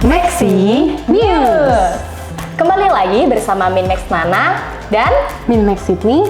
Maxi News. Kembali lagi bersama Minmax Nana dan Minmax Sydney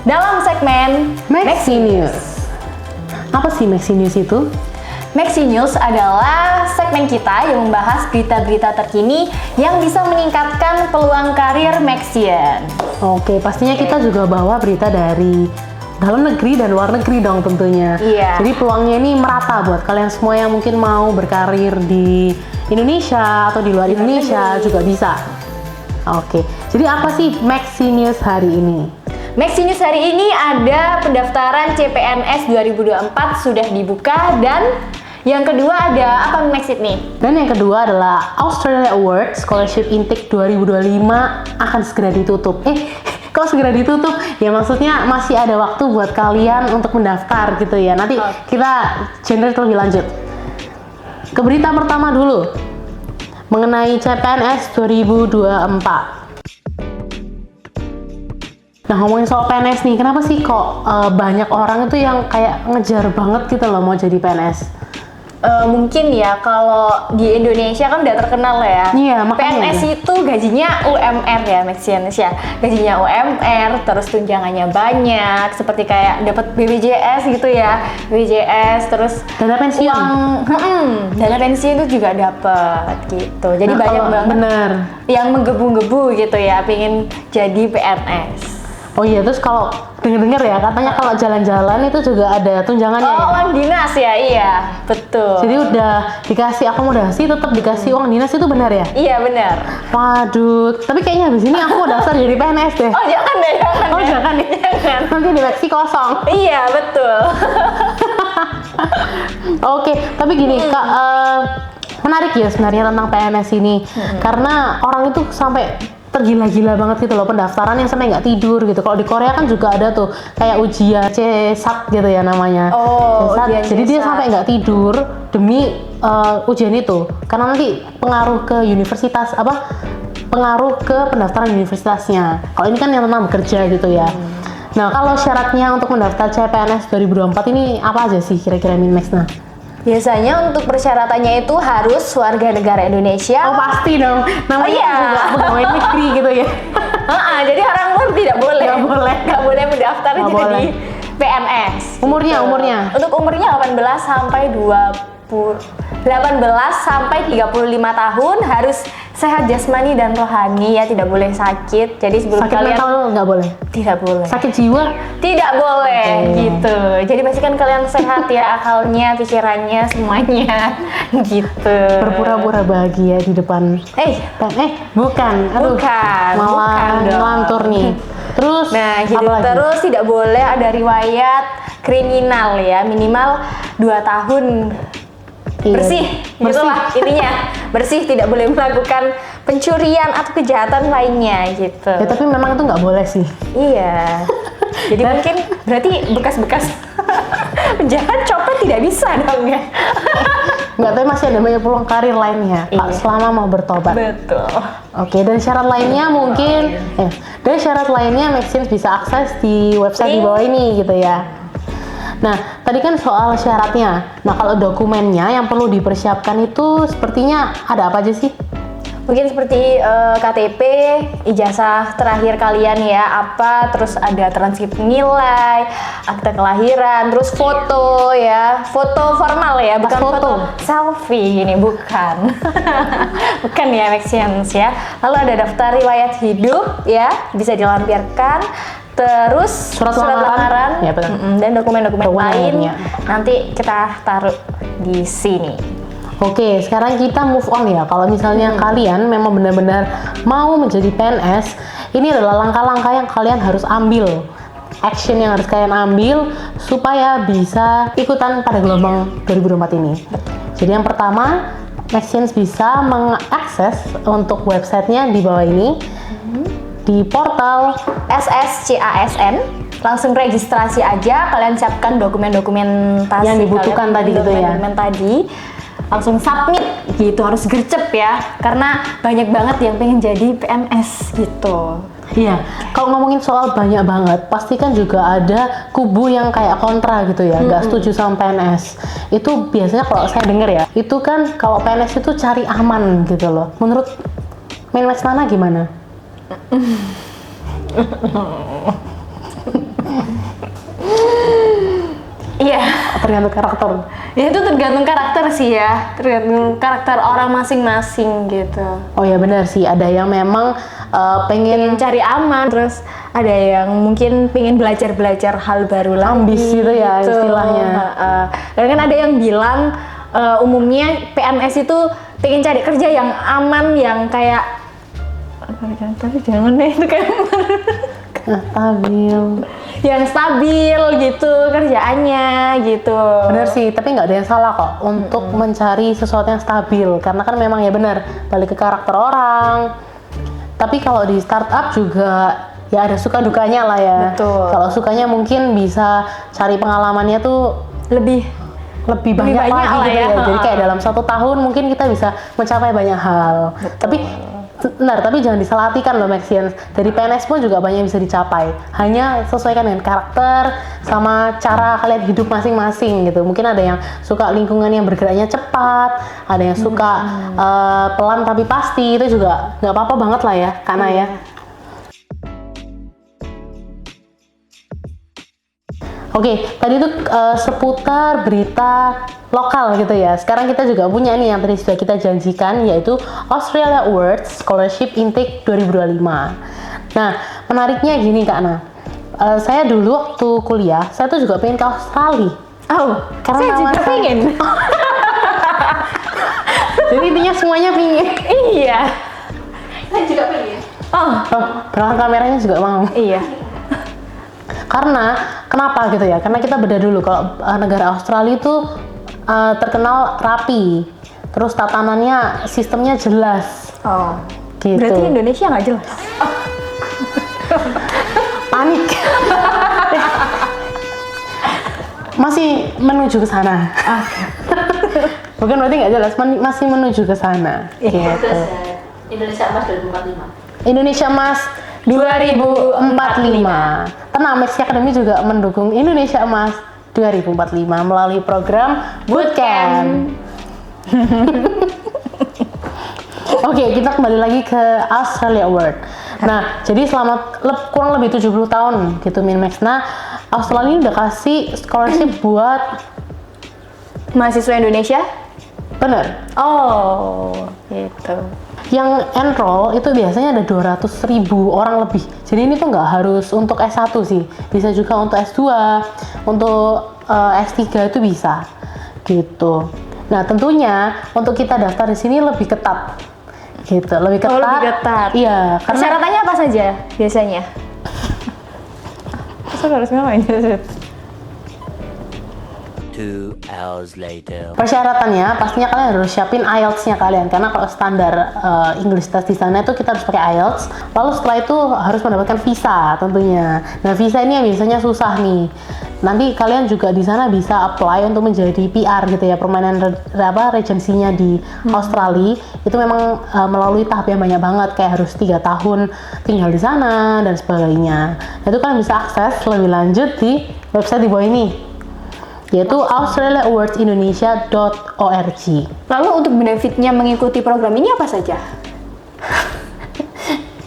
dalam segmen Maxi News. Apa sih Maxi News itu? Maxi News adalah segmen kita yang membahas berita-berita terkini yang bisa meningkatkan peluang karir Maxian. Oke, pastinya kita juga bawa berita dari dalam negeri dan luar negeri dong tentunya. Iya. Jadi peluangnya ini merata buat kalian semua yang mungkin mau berkarir di Indonesia atau di luar Indonesia juga bisa. Oke, jadi apa sih Maxi News hari ini? Maxi News hari ini ada pendaftaran CPNS 2024 sudah dibuka dan yang kedua ada apa Max Sydney? Dan yang kedua adalah Australia Award Scholarship Intake 2025 akan segera ditutup. Kok segera ditutup? Ya maksudnya masih ada waktu buat kalian untuk mendaftar gitu ya. Nanti kita generate lebih lanjut. Ke berita pertama dulu mengenai CPNS 2024. Nah, ngomongin soal PNS nih, kenapa sih kok banyak orang itu yang kayak ngejar banget gitu loh mau jadi PNS? Mungkin ya kalau di Indonesia kan udah terkenal ya. Iya, makanya. PNS itu gajinya UMR ya, Maxians ya. Gajinya UMR, terus tunjangannya banyak, seperti kayak dapat BPJS gitu ya. BPJS, terus Dana pensiun. Dana pensiun itu juga dapat gitu. Jadi Nah, banyak banget bener. yang menggebu-gebu gitu ya, pengen jadi PNS. Oh iya, terus kalau denger-denger ya, katanya kalau jalan-jalan itu juga ada tunjangannya ya? Uang dinas ya, iya, betul. Jadi udah dikasih akomodasi, tetap dikasih uang dinas, itu benar ya? Iya, benar. Waduh, tapi kayaknya habis ini aku daftar jadi PNS deh. Oh, jangan deh, jangan. Oh, jangan ya? Jangan. Nanti di Maxi kosong. Iya, betul. Oke, tapi gini, Kak, menarik ya sebenarnya tentang PNS ini. Karena orang itu sampai tergila-gila banget gitu loh, pendaftaran yang sampai nggak tidur gitu. Kalau di Korea kan juga ada tuh kayak ujian CSAT gitu ya namanya. Oh, ujian Jadi dia CSAT. sampai nggak tidur demi ujian itu, karena nanti pengaruh ke universitas pengaruh ke pendaftaran universitasnya. Kalau ini kan yang tentang bekerja gitu ya. Nah, kalau syaratnya untuk mendaftar CPNS 2024 ini apa aja sih kira-kira Minmax? Nah, Biasanya untuk persyaratannya itu harus warga negara Indonesia. oh pasti dong, namanya iya. juga pegawai negeri gitu ya. Jadi orang luar tidak boleh. Nggak boleh. Mendaftar Nggak jadi boleh. PNS. Umurnya? Untuk umurnya 18 sampai 35 tahun, harus sehat jasmani dan rohani ya, tidak boleh sakit. Jadi sebelum Sakit kalian mental nggak boleh? tidak boleh. Sakit jiwa? Tidak boleh gitu. Jadi pastikan kalian sehat ya, akalnya, pikirannya, semuanya gitu. Berpura-pura bahagia di depan. Bukan. Aduh, Bukan malah dong. ngelantur nih. Terus, Nah, gitu. apa lagi? Terus tidak boleh ada riwayat kriminal ya, minimal 2 tahun. Iya, Bersih, gitulah intinya. Bersih, tidak boleh melakukan pencurian atau kejahatan lainnya gitu. Ya, tapi memang itu nggak boleh sih. Iya. Jadi mungkin berarti bekas-bekas penjahat copet tidak bisa dong ya. Nggak, tapi masih ada banyak peluang karir lainnya, Pak, Iya. selama mau bertobat. Betul. Oke, dan syarat lainnya Maxins bisa akses di website di bawah ini gitu ya. Nah, tadi kan soal syaratnya. Nah, kalau dokumennya yang perlu dipersiapkan itu sepertinya ada apa aja sih? Mungkin seperti KTP, ijazah terakhir kalian ya, terus ada transkrip nilai, akte kelahiran, terus foto ya, foto formal ya, bukan foto selfie ini, bukan. Bukan ya Maxians ya. Lalu ada daftar riwayat hidup ya, bisa dilampirkan. Terus surat lamaran ya, betul. Dan dokumen-dokumen lain lainnya. nanti kita taruh di sini. Oke, sekarang kita move on ya. Kalau misalnya kalian memang benar-benar mau menjadi PNS, ini adalah langkah-langkah yang kalian harus ambil. Action yang harus kalian ambil supaya bisa ikutan pada gelombang 2024 ini. Jadi yang pertama, Maxians bisa mengakses untuk websitenya di bawah ini. Di portal SSCASN, langsung registrasi aja, kalian siapkan dokumen-dokumentasi yang dibutuhkan tadi gitu ya. Dokumen tadi, langsung submit gitu, harus gercep ya, karena banyak banget yang pengen jadi PNS gitu. Iya, kalau ngomongin soal banyak banget, pasti kan juga ada kubu yang kayak kontra gitu ya, nggak setuju sama PNS. Itu biasanya kalau saya denger ya, itu kan kalau PNS itu cari aman gitu loh. Menurut Minmax Nana gimana? Iya. Tergantung karakter. Ya itu tergantung karakter sih ya, tergantung karakter orang masing-masing gitu. Oh ya benar sih, ada yang memang pengen Cari aman, terus ada yang mungkin pengen belajar hal baru lagi. ambis gitu ya istilahnya. Dan kan ada yang bilang umumnya PNS itu pengen cari kerja yang aman, yang kayak tapi jangan deh itu kayak Stabil. yang stabil gitu kerjaannya gitu. Bener sih, tapi nggak ada yang salah kok untuk mencari sesuatu yang stabil, karena kan memang ya benar balik ke karakter orang. Tapi kalau di startup juga ya ada suka dukanya lah ya. Betul. Kalau sukanya mungkin bisa cari pengalamannya tuh Lebih banyak banyak lagi lah gitu ya. ya. Jadi kayak dalam 1 tahun mungkin kita bisa mencapai banyak hal. Tapi benar, tapi jangan disalahartikan loh Maxian. Dari PNS pun juga banyak yang bisa dicapai. Hanya sesuaikan dengan karakter sama cara kalian hidup masing-masing gitu. Mungkin ada yang suka lingkungan yang bergeraknya cepat, ada yang suka pelan tapi pasti. Itu juga nggak apa-apa banget lah ya, karena ya. Oke, tadi itu seputar berita lokal gitu ya. Sekarang kita juga punya nih yang tadi sudah kita janjikan, yaitu Australia Awards Scholarship Intake 2025. Nah, menariknya gini Kak Ana. Saya dulu waktu kuliah, saya tuh juga pengen ke Australia. Oh, Karena saya juga nama pengen. Jadi intinya semuanya pingin. Iya. Saya juga pengen. Oh, Belakang kameranya juga mau. iya. Karena kenapa gitu ya? Karena kita beda dulu. Kalau negara Australia itu terkenal rapi, terus tatanannya, sistemnya jelas. Oh. Gitu. Berarti Indonesia nggak jelas. Panik. Masih menuju ke sana. Bukan berarti nggak jelas, masih menuju ke sana. Gitu. Indonesia Emas 2045. Indonesia Emas 2045. Tenang, Maxi Academy juga mendukung Indonesia Emas 2045 melalui program Bootcamp. Oke, kita kembali lagi ke Australia Award. Nah, jadi selama kurang lebih 70 tahun gitu Minmax. Nah, Australia ini udah kasih scholarship buat Mahasiswa Indonesia? bener. Oh, gitu. Yang enroll itu biasanya ada 200.000 orang lebih. Jadi ini tuh nggak harus untuk S1 sih, bisa juga untuk S2, untuk S3 itu bisa, gitu. Nah tentunya untuk kita daftar di sini lebih ketat, gitu, lebih ketat. Oh, lebih ketat. Iya, karena Persyaratannya apa saja biasanya? Saya harus ngapain? 2 hours later. persyaratannya pastinya kalian harus siapin IELTS-nya kalian, karena kalau standar English test di sana itu kita harus pakai IELTS. Lalu setelah itu harus mendapatkan visa tentunya. Nah visa ini yang biasanya susah nih. Nanti kalian juga di sana bisa apply untuk menjadi PR gitu ya, permanent regency-nya di Australia. Itu memang melalui tahap yang banyak banget, kayak harus 3 tahun tinggal di sana dan sebagainya. Nah, itu kalian bisa akses lebih lanjut di website di bawah ini, yaitu australiaawardsindonesia.org. Lalu untuk benefitnya mengikuti program ini apa saja?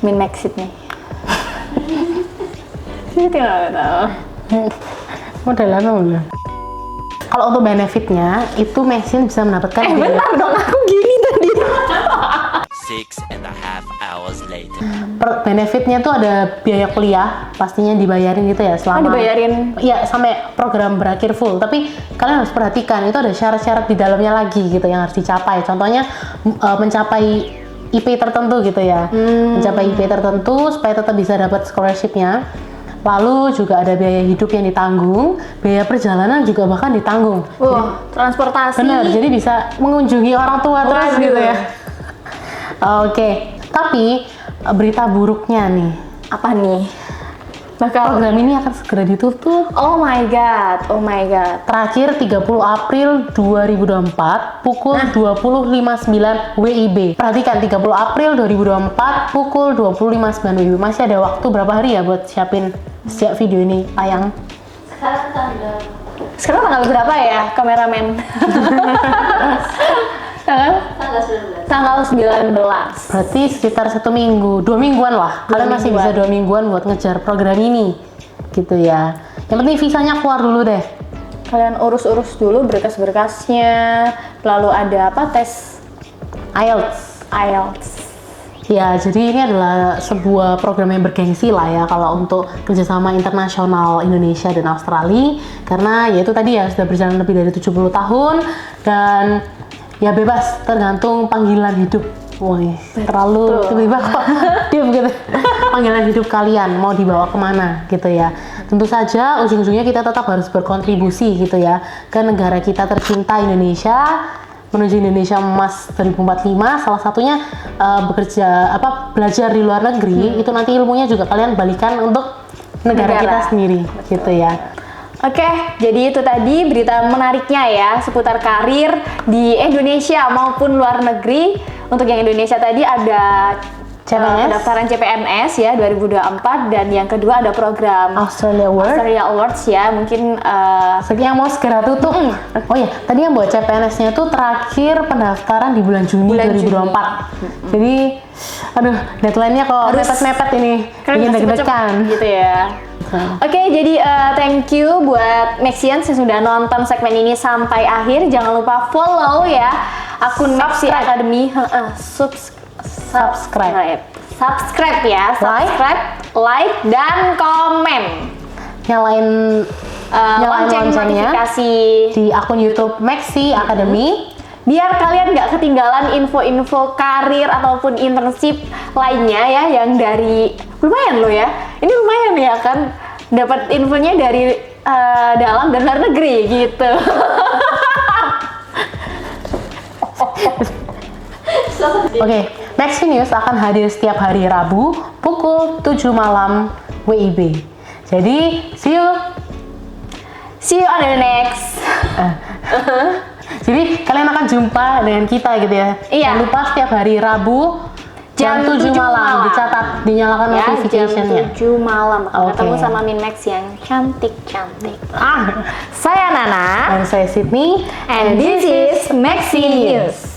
Minmax nih. Saya tidak tahu. Modelan mana? Kalau untuk benefitnya, itu Maxine bisa mendapatkan Bentar dong, aku gini tadi. 6.5 hours later. benefitnya tuh ada biaya kuliah, pastinya dibayarin gitu ya selama. Dibayarin? Iya, sampai program berakhir full. Tapi kalian harus perhatikan, itu ada syarat-syarat di dalamnya lagi gitu yang harus dicapai. Contohnya mencapai IP tertentu gitu ya, mencapai IP tertentu supaya tetap bisa dapat scholarship-nya. Lalu juga ada biaya hidup yang ditanggung, biaya perjalanan juga bahkan ditanggung. Wah, transportasi. Bener, jadi bisa mengunjungi orang tua terus gitu ya. Oke, tapi berita buruknya nih, Apa nih? program ini akan segera ditutup. Oh my god, oh my god. Terakhir 30 April 2024 pukul 20.59 WIB. Perhatikan 30 April 2024 pukul 20.59 WIB. Masih ada waktu berapa hari ya buat siapin setiap video ini tayang? Sekarang tanggal berapa ya, kameramen? Tanggal 19. Berarti sekitar 1 minggu, 2 mingguan lah. Kalian masih bisa 2 mingguan buat ngejar program ini, gitu ya. Yang penting visanya keluar dulu deh. Kalian urus-urus dulu berkas-berkasnya. Lalu ada apa, tes IELTS. Ya, jadi ini adalah sebuah program yang bergengsi lah ya kalau untuk kerjasama internasional Indonesia dan Australia, karena ya itu tadi ya sudah berjalan lebih dari 70 tahun dan ya bebas tergantung panggilan hidup. Woi, terlalu tiba-tiba kok dia begitu. Panggilan hidup kalian mau dibawa kemana gitu ya. Tentu saja ujung-ujungnya kita tetap harus berkontribusi gitu ya ke negara kita tercinta Indonesia, menuju Indonesia Emas 2045. Salah satunya belajar di luar negeri. Itu nanti ilmunya juga kalian balikan untuk negara kita sendiri gitu ya. Oke, jadi itu tadi berita menariknya ya seputar karir di Indonesia maupun luar negeri. Untuk yang Indonesia tadi ada pendaftaran CPNS ya 2024, dan yang kedua ada program Australia Awards ya, mungkin yang mau segera tutup. Oh ya, tadi yang buat CPNS-nya itu terakhir pendaftaran di bulan Juni 2024. Jadi, aduh, deadline-nya kok mepet-mepet ini, bikin deg-degan gitu ya. Oke, jadi thank you buat Maxians yang sudah nonton segmen ini sampai akhir. Jangan lupa follow ya akun Maxi Academy. Subscribe ya, like dan komen. Nyalain loncengnya notifikasi di akun YouTube Maxi Academy. Biar kalian nggak ketinggalan info-info karir ataupun internship lainnya ya, yang dari lumayan loh ya. Ini lumayan ya kan, dapat infonya dari dalam dan luar negeri gitu. Oke, Maxi News akan hadir setiap hari Rabu pukul 7 malam WIB. Jadi, see you on the next. Jadi kalian akan jumpa dengan kita gitu ya. Iya. Jangan lupa setiap hari Rabu jam 7 malam. Dicatat, dinyalakan ya, notification-nya. Jam 7 malam akan Oke. ketemu sama Min Max yang cantik-cantik. Saya Nana. Dan saya Sydney. And this is Maxi News.